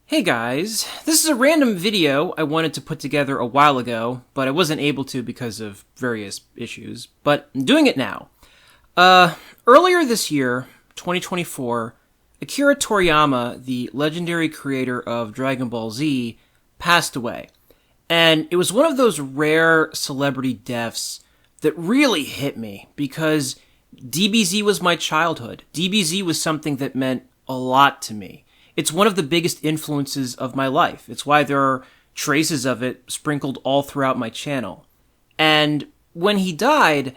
Hey guys, this is a random video I wanted to put together a while ago, but I wasn't able to because of various issues, but I'm doing it now. Earlier this year, 2024, Akira Toriyama, the legendary creator of Dragon Ball Z, passed away. And it was one of those rare celebrity deaths that really hit me because DBZ was my childhood. DBZ was something that meant a lot to me. It's one of the biggest influences of my life. It's why there are traces of it sprinkled all throughout my channel. And when he died,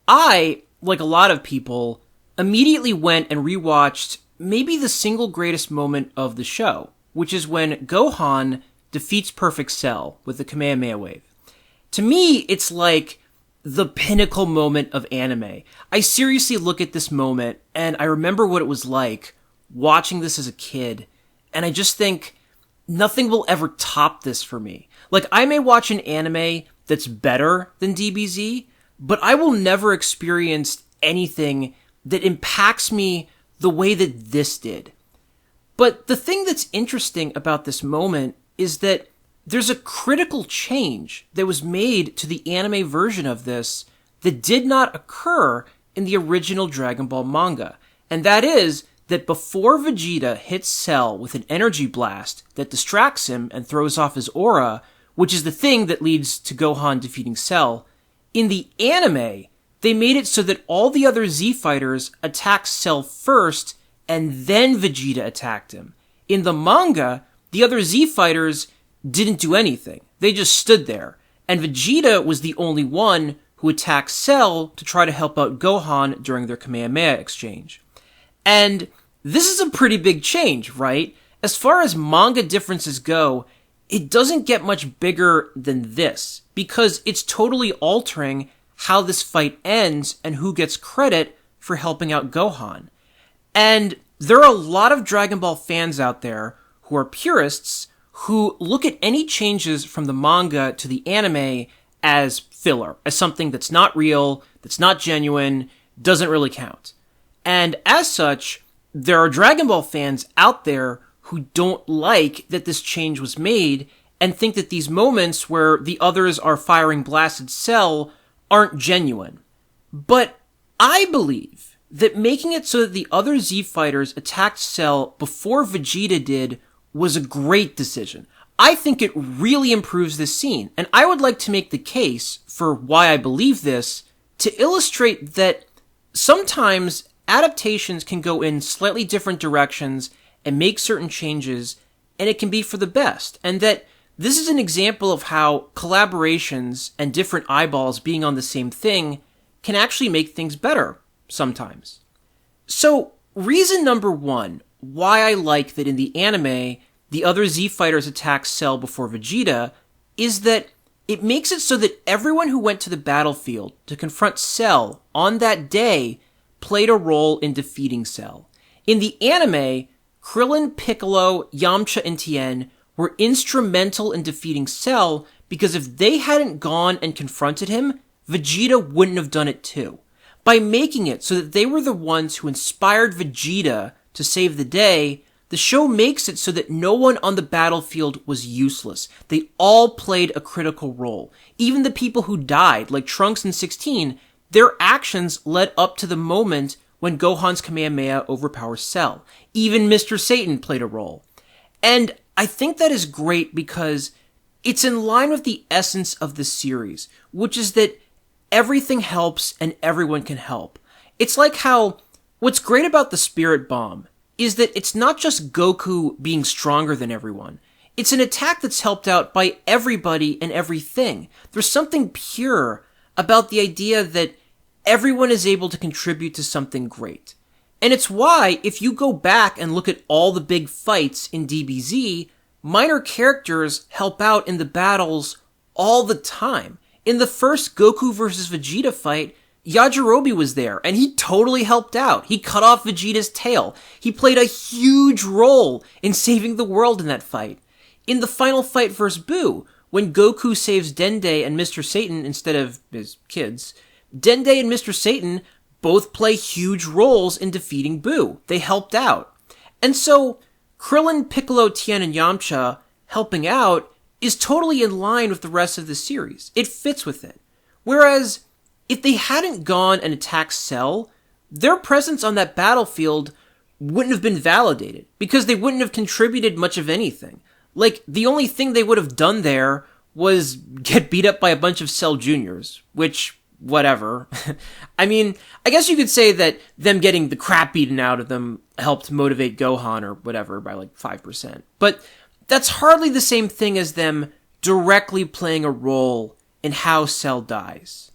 I, like a lot of people, immediately went and rewatched maybe the single greatest moment of the show, which is when Gohan defeats Perfect Cell with the Kamehameha Wave. To me, it's like the pinnacle moment of anime. I seriously look at this moment, and I remember what it was like watching this as a kid, and I just think nothing will ever top this for me. Like, I may watch an anime that's better than DBZ, but I will never experience anything that impacts me the way that this did. But the thing that's interesting about this moment is that there's a critical change that was made to the anime version of this that did not occur in the original Dragon Ball manga, and that is that before Vegeta hits Cell with an energy blast that distracts him and throws off his aura, which is the thing that leads to Gohan defeating Cell, in the anime, they made it so that all the other Z fighters attacked Cell first, and then Vegeta attacked him. In the manga, the other Z fighters didn't do anything. They just stood there, and Vegeta was the only one who attacked Cell to try to help out Gohan during their Kamehameha exchange. And this is a pretty big change, right? As far as manga differences go, it doesn't get much bigger than this, because it's totally altering how this fight ends and who gets credit for helping out Gohan. And there are a lot of Dragon Ball fans out there who are purists who look at any changes from the manga to the anime as filler, as something that's not real, that's not genuine, doesn't really count. And as such, there are Dragon Ball fans out there who don't like that this change was made and think that these moments where the others are firing blasted Cell aren't genuine. But I believe that making it so that the other Z fighters attacked Cell before Vegeta did was a great decision. I think it really improves this scene, and I would like to make the case for why I believe this to illustrate that sometimes adaptations can go in slightly different directions and make certain changes, and it can be for the best. And that this is an example of how collaborations and different eyeballs being on the same thing can actually make things better sometimes. So, reason number one why I like that in the anime, the other Z fighters attack Cell before Vegeta is that it makes it so that everyone who went to the battlefield to confront Cell on that day played a role in defeating Cell. In the anime, Krillin, Piccolo, Yamcha, and Tien were instrumental in defeating Cell because if they hadn't gone and confronted him, Vegeta wouldn't have done it too. By making it so that they were the ones who inspired Vegeta to save the day, the show makes it so that no one on the battlefield was useless. They all played a critical role. Even the people who died, like Trunks and 16, their actions led up to the moment when Gohan's Kamehameha overpowers Cell. Even Mr. Satan played a role. And I think that is great because it's in line with the essence of the series, which is that everything helps and everyone can help. It's like how what's great about the Spirit Bomb is that it's not just Goku being stronger than everyone. It's an attack that's helped out by everybody and everything. There's something pure about the idea that everyone is able to contribute to something great. And it's why, if you go back and look at all the big fights in DBZ, minor characters help out in the battles all the time. In the first Goku vs. Vegeta fight, Yajirobe was there, and he totally helped out. He cut off Vegeta's tail. He played a huge role in saving the world in that fight. In the final fight vs. Buu, when Goku saves Dende and Mr. Satan instead of his kids, Dende and Mr. Satan both play huge roles in defeating Buu. They helped out. And so, Krillin, Piccolo, Tien, and Yamcha helping out is totally in line with the rest of the series. It fits with it. Whereas, if they hadn't gone and attacked Cell, their presence on that battlefield wouldn't have been validated, because they wouldn't have contributed much of anything. Like, the only thing they would have done there was get beat up by a bunch of Cell Juniors, which, whatever. I mean, I guess you could say that them getting the crap beaten out of them helped motivate Gohan or whatever by like 5%. But that's hardly the same thing as them directly playing a role in how Cell dies.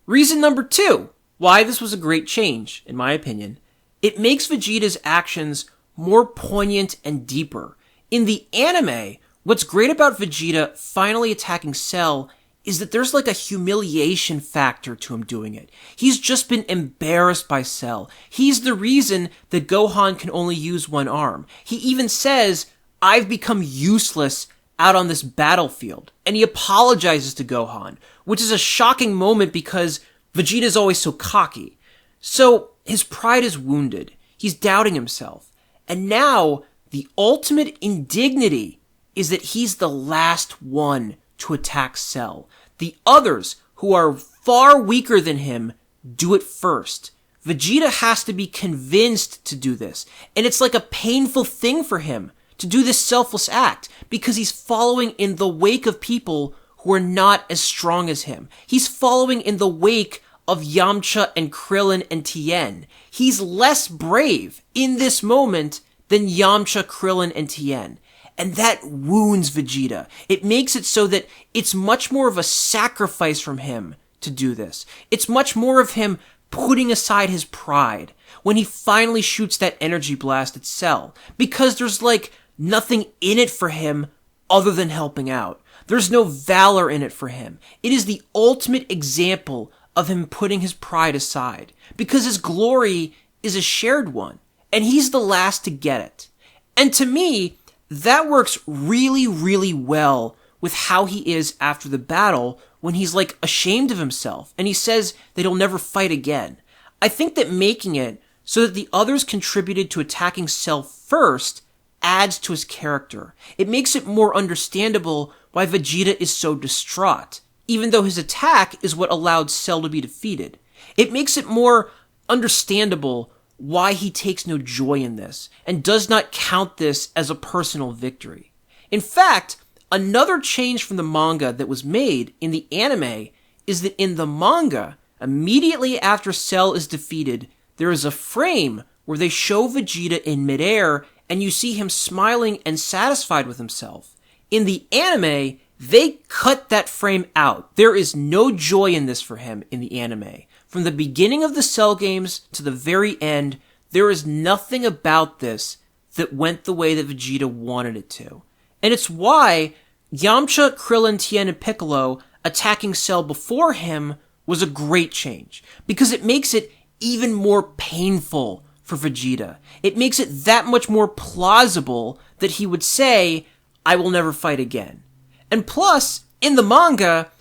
Reason number 2, why this was a great change, in my opinion. It makes Vegeta's actions more poignant and deeper. In the anime, what's great about Vegeta finally attacking Cell is that there's like a humiliation factor to him doing it. He's just been embarrassed by Cell. He's the reason that Gohan can only use one arm. He even says, "I've become useless out on this battlefield." And he apologizes to Gohan, which is a shocking moment because Vegeta's always so cocky. So his pride is wounded. He's doubting himself. And now the ultimate indignity is that he's the last one to attack Cell. The others, who are far weaker than him, do it first. Vegeta has to be convinced to do this. And it's like a painful thing for him to do this selfless act, because he's following in the wake of people who are not as strong as him. He's following in the wake of Yamcha and Krillin and Tien. He's less brave in this moment than Yamcha, Krillin, and Tien. And that wounds Vegeta. It makes it so that it's much more of a sacrifice from him to do this. It's much more of him putting aside his pride when he finally shoots that energy blast at Cell. Because there's like nothing in it for him other than helping out. There's no valor in it for him. It is the ultimate example of him putting his pride aside. Because his glory is a shared one. And he's the last to get it. And to me, that works really, really well with how he is after the battle when he's like ashamed of himself and he says that he'll never fight again. I think that making it so that the others contributed to attacking Cell first adds to his character. It makes it more understandable why Vegeta is so distraught, even though his attack is what allowed Cell to be defeated. It makes it more understandable why he takes no joy in this and does not count this as a personal victory. In fact, another change from the manga that was made in the anime is that in the manga, immediately after Cell is defeated, there is a frame where they show Vegeta in midair and you see him smiling and satisfied with himself. In the anime, they cut that frame out. There is no joy in this for him in the anime. From the beginning of the Cell games to the very end, there is nothing about this that went the way that Vegeta wanted it to. And it's why Yamcha, Krillin, Tien, and Piccolo attacking Cell before him was a great change. Because it makes it even more painful for Vegeta. It makes it that much more plausible that he would say, "I will never fight again." And plus, in the manga,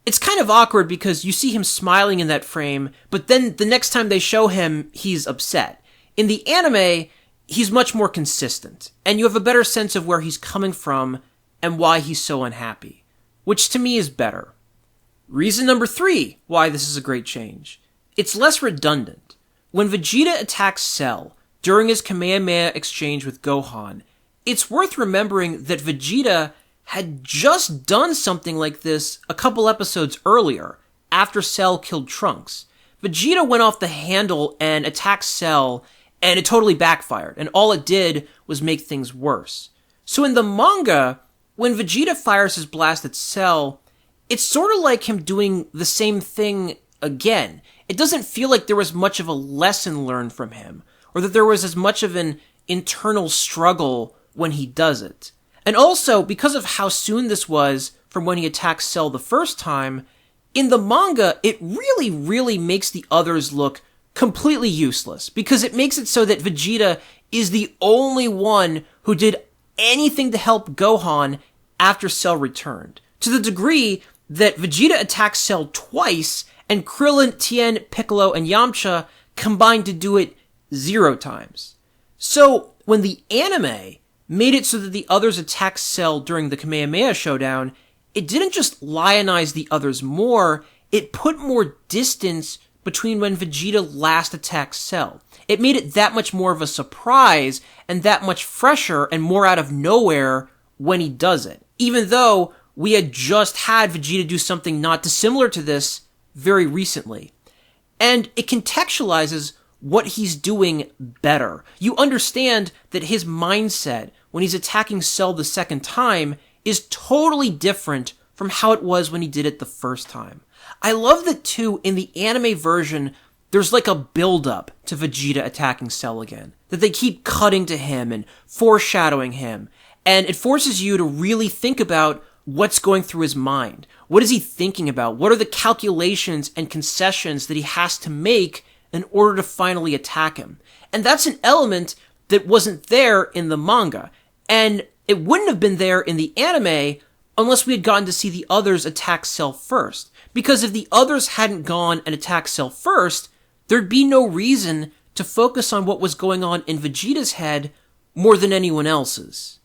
it's kind of awkward because you see him smiling in that frame, but then the next time they show him, he's upset. In the anime, he's much more consistent, and you have a better sense of where he's coming from and why he's so unhappy, which to me is better. Reason number 3 why this is a great change. It's less redundant. When Vegeta attacks Cell during his Kamehameha exchange with Gohan, it's worth remembering that Vegeta had just done something like this a couple episodes earlier, after Cell killed Trunks. Vegeta went off the handle and attacked Cell, and it totally backfired, and all it did was make things worse. So in the manga, when Vegeta fires his blast at Cell, it's sort of like him doing the same thing again. It doesn't feel like there was much of a lesson learned from him, or that there was as much of an internal struggle when he does it. And also, because of how soon this was from when he attacks Cell the first time, in the manga, it really, really makes the others look completely useless. Because it makes it so that Vegeta is the only one who did anything to help Gohan after Cell returned. To the degree that Vegeta attacks Cell twice, and Krillin, Tien, Piccolo, and Yamcha combined to do it 0 times. So, when the anime made it so that the others attacked Cell during the Kamehameha showdown, it didn't just lionize the others more, it put more distance between when Vegeta last attacked Cell. It made it that much more of a surprise and that much fresher and more out of nowhere when he does it. Even though we had just had Vegeta do something not dissimilar to this very recently. And it contextualizes what he's doing better. You understand that his mindset when he's attacking Cell the second time is totally different from how it was when he did it the first time. I love that too, in the anime version, there's like a build-up to Vegeta attacking Cell again. That they keep cutting to him and foreshadowing him. And it forces you to really think about what's going through his mind. What is he thinking about? What are the calculations and concessions that he has to make in order to finally attack him? And that's an element that wasn't there in the manga. And it wouldn't have been there in the anime unless we had gotten to see the others attack Cell first. Because if the others hadn't gone and attacked Cell first, there'd be no reason to focus on what was going on in Vegeta's head more than anyone else's.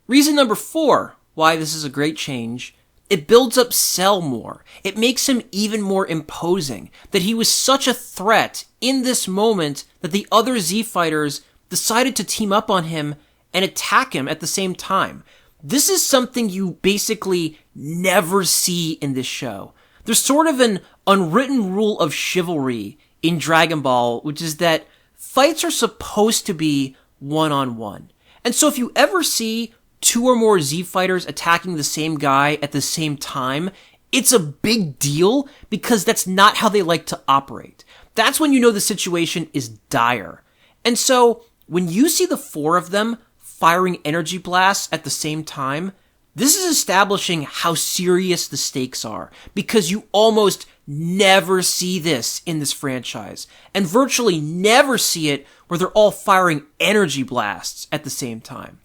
Reason number 4 why this is a great change: it builds up Cell more. It makes him even more imposing, that he was such a threat in this moment that the other Z fighters decided to team up on him and attack him at the same time. This is something you basically never see in this show. There's sort of an unwritten rule of chivalry in Dragon Ball, which is that fights are supposed to be one-on-one. And so if you ever see 2 or more Z fighters attacking the same guy at the same time, it's a big deal because that's not how they like to operate. That's when you know the situation is dire. And so when you see the 4 of them firing energy blasts at the same time, this is establishing how serious the stakes are, because you almost never see this in this franchise, and virtually never see it where they're all firing energy blasts at the same time.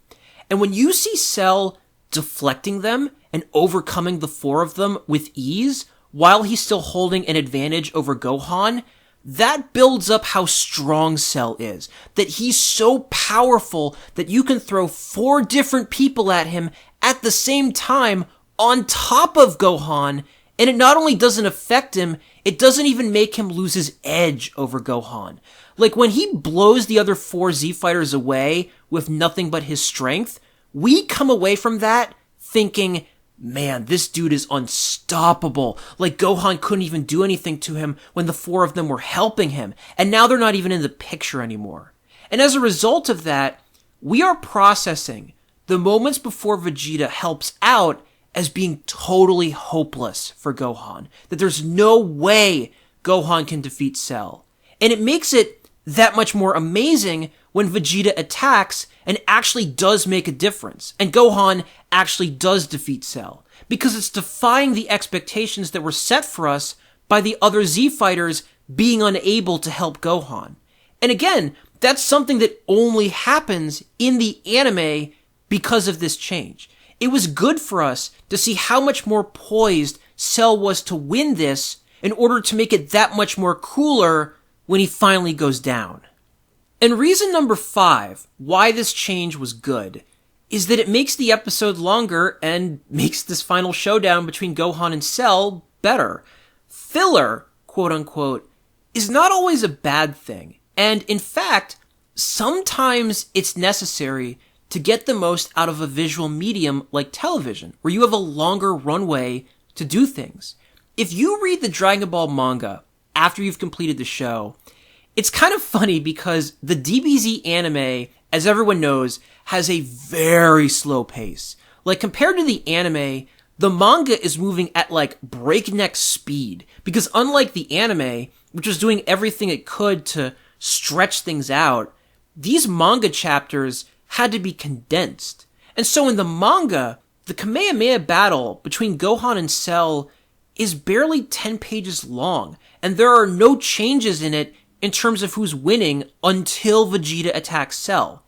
And when you see Cell deflecting them and overcoming the 4 of them with ease, while he's still holding an advantage over Gohan, that builds up how strong Cell is. That he's so powerful that you can throw 4 different people at him at the same time on top of Gohan, and it not only doesn't affect him, it doesn't even make him lose his edge over Gohan. Like when he blows the other 4 Z fighters away with nothing but his strength, we come away from that thinking, man, this dude is unstoppable. Like Gohan couldn't even do anything to him when the 4 of them were helping him, and now they're not even in the picture anymore. And as a result of that, we are processing the moments before Vegeta helps out as being totally hopeless for Gohan. That there's no way Gohan can defeat Cell. And it makes it that much more amazing when Vegeta attacks and actually does make a difference. And Gohan actually does defeat Cell. Because it's defying the expectations that were set for us by the other Z fighters being unable to help Gohan. And again, that's something that only happens in the anime because of this change. It was good for us to see how much more poised Cell was to win this in order to make it that much more cooler when he finally goes down. And reason number 5 why this change was good is that it makes the episode longer and makes this final showdown between Gohan and Cell better. Filler, quote unquote, is not always a bad thing. And in fact, sometimes it's necessary to get the most out of a visual medium like television, where you have a longer runway to do things. If you read the Dragon Ball manga after you've completed the show, it's kind of funny because the DBZ anime, as everyone knows, has a very slow pace. Like compared to the anime, the manga is moving at like breakneck speed, because unlike the anime, which was doing everything it could to stretch things out, these manga chapters had to be condensed. And so in the manga, the Kamehameha battle between Gohan and Cell is barely 10 pages long, and there are no changes in it in terms of who's winning until Vegeta attacks Cell.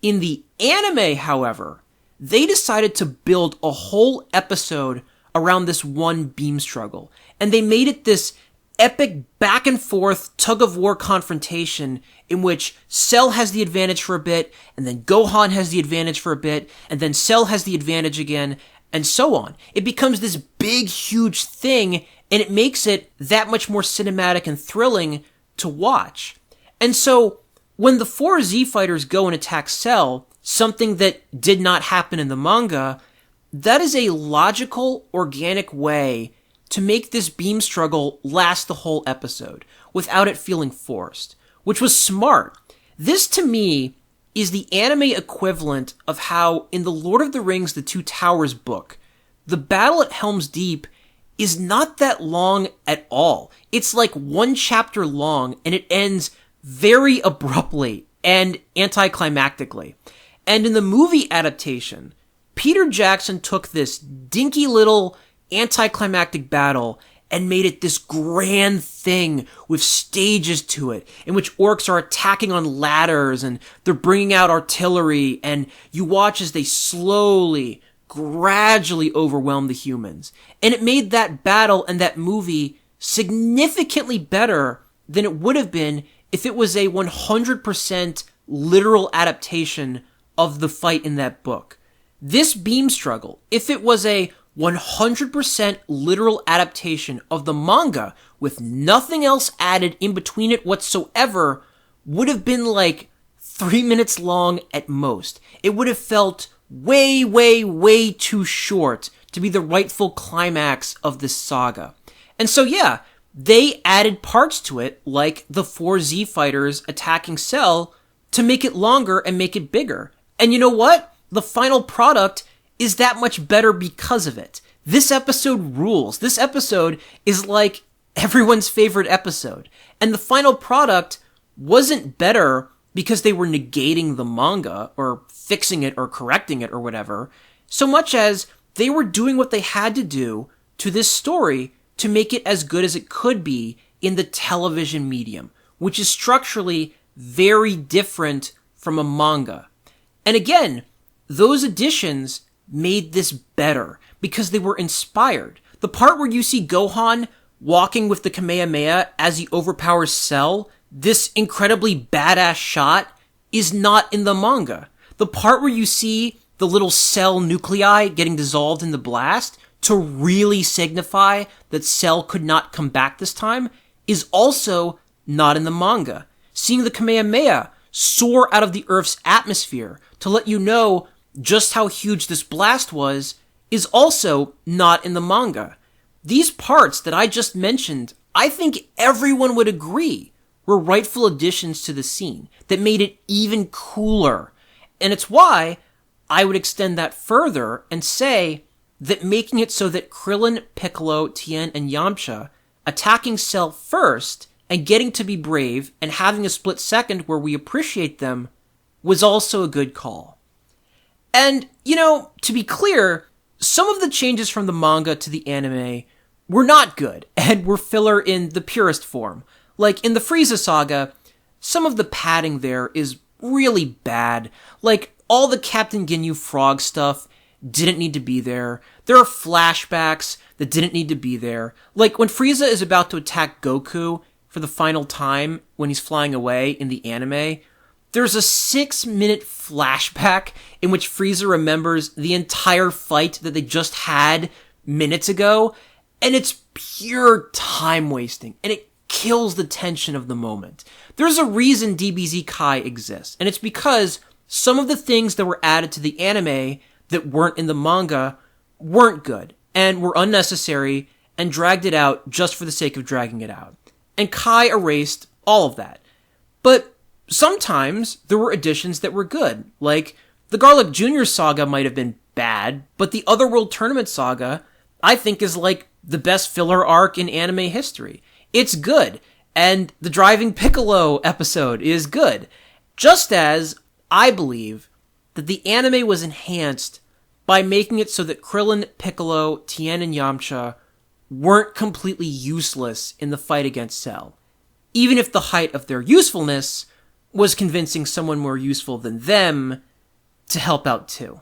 In the anime, however, they decided to build a whole episode around this one beam struggle, and they made it this epic back and forth tug of war confrontation in which Cell has the advantage for a bit, and then Gohan has the advantage for a bit, and then Cell has the advantage again, and so on. It becomes this big, huge thing, and it makes it that much more cinematic and thrilling to watch. And so, when the 4 Z fighters go and attack Cell, something that did not happen in the manga, that is a logical, organic way to make this beam struggle last the whole episode, without it feeling forced, which was smart. This, to me, is the anime equivalent of how, in the Lord of the Rings The Two Towers book, the battle at Helm's Deep is not that long at all. It's like 1 chapter long, and it ends very abruptly and anticlimactically. And in the movie adaptation, Peter Jackson took this dinky little anticlimactic battle and made it this grand thing with stages to it, in which orcs are attacking on ladders and they're bringing out artillery, and you watch as they slowly, gradually overwhelm the humans. And it made that battle and that movie significantly better than it would have been if it was a 100% literal adaptation of the fight in that book. This beam struggle, if it was a 100% literal adaptation of the manga with nothing else added in between it whatsoever, would have been like 3 minutes long at most. It would have felt way, way, way too short to be the rightful climax of this saga. And so yeah, they added parts to it, like the 4 Z fighters attacking Cell, to make it longer and make it bigger. And you know what? The final product is that much better because of it. This episode rules. This episode is like everyone's favorite episode. And the final product wasn't better because they were negating the manga or fixing it or correcting it or whatever, so much as they were doing what they had to do to this story to make it as good as it could be in the television medium, which is structurally very different from a manga. And again, those additions made this better because they were inspired. The part where you see Gohan walking with the Kamehameha as he overpowers Cell, this incredibly badass shot, is not in the manga. The part where you see the little Cell nuclei getting dissolved in the blast to really signify that Cell could not come back this time is also not in the manga. Seeing the Kamehameha soar out of the Earth's atmosphere to let you know just how huge this blast was is also not in the manga. These parts that I just mentioned, I think everyone would agree were rightful additions to the scene that made it even cooler. And it's why I would extend that further and say that making it so that Krillin, Piccolo, Tien, and Yamcha attacking Cell first and getting to be brave and having a split second where we appreciate them was also a good call. And, you know, to be clear, some of the changes from the manga to the anime were not good and were filler in the purest form. Like in the Frieza saga, some of the padding there is really bad. Like all the Captain Ginyu Frog stuff didn't need to be there. There are flashbacks that didn't need to be there. Like when Frieza is about to attack Goku for the final time when he's flying away in the anime, there's a 6-minute flashback in which Frieza remembers the entire fight that they just had minutes ago, and it's pure time wasting, and it kills the tension of the moment. There's a reason DBZ Kai exists, and it's because some of the things that were added to the anime that weren't in the manga weren't good, and were unnecessary, and dragged it out just for the sake of dragging it out. And Kai erased all of that. But sometimes there were additions that were good, like the Garlic Jr. saga might have been bad, but the Otherworld Tournament saga, I think, is like the best filler arc in anime history. It's good, and the Driving Piccolo episode is good, just as I believe that the anime was enhanced by making it so that Krillin, Piccolo, Tien, and Yamcha weren't completely useless in the fight against Cell, even if the height of their usefulness was convincing someone more useful than them to help out too.